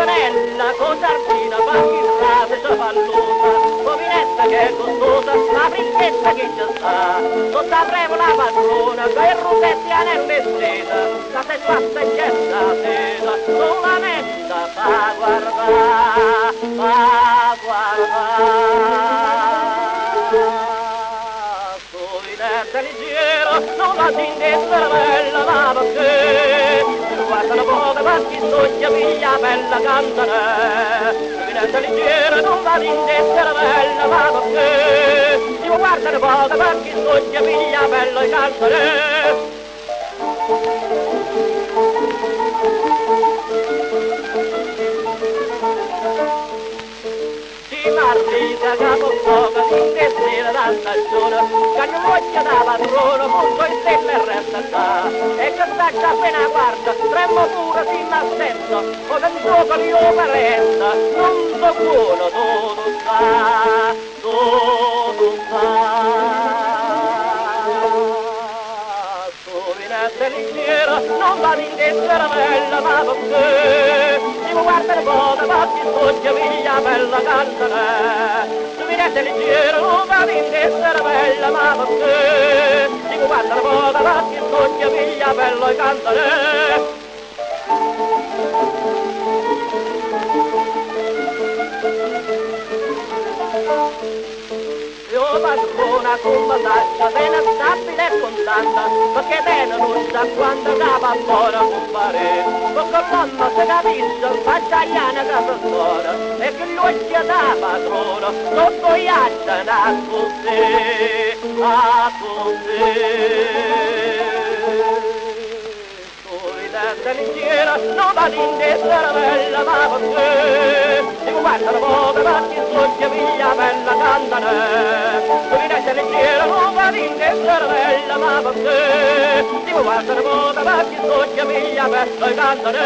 campanella con sardina, pacchi in rate, ciavallosa, povinetta che è costosa, la frischetta che ci sta, sotto avremo la padrona, che il rossetti anello e seta, la sei fatta e getta seta, solamente fa guardare, fa guardare. Sovinetta leggera, non va d'indestra bella, ma perché? Guarda la poca perché soglia piglia bella cantare. Sovinetta leggera, non va d'indestra bella, ma perché? Io guarda la poca perché soglia piglia bella cantare. Marrita capo poca, t'intestera da stagione, che non voglia da padrone, punto in stella e resta là. E che staccia appena guarda, tremmo pure si m'assenta, o che gioco di operetta, non so buono tutto sta, tutto sta. Sovinetta leggera, non va d'indestra bella, ma perché? Dico guarda le poche, batti soggia, piglia bella cantare. Sovinetta leggera, non va d'indestra bella, ma perché? Dico guarda le poche, batti soggia, piglia bella cantare. Io padrona con bataccia, bene stabile e contanta, perché te non sa quando capa fuori compare. Perché l'uomo si capisce, faccia iana casa storia, e che l'occhio da padrona, sotto gli accia da così, a così. Sovinetta leggera, non va d'indestra bella, ma perché? Dico guarda la poca, perché soggia piglia bella cantare. Sovinetta leggera, non va d'indestra bella, ma perché? Dico guarda la poca, perché soggia piglia bella cantare.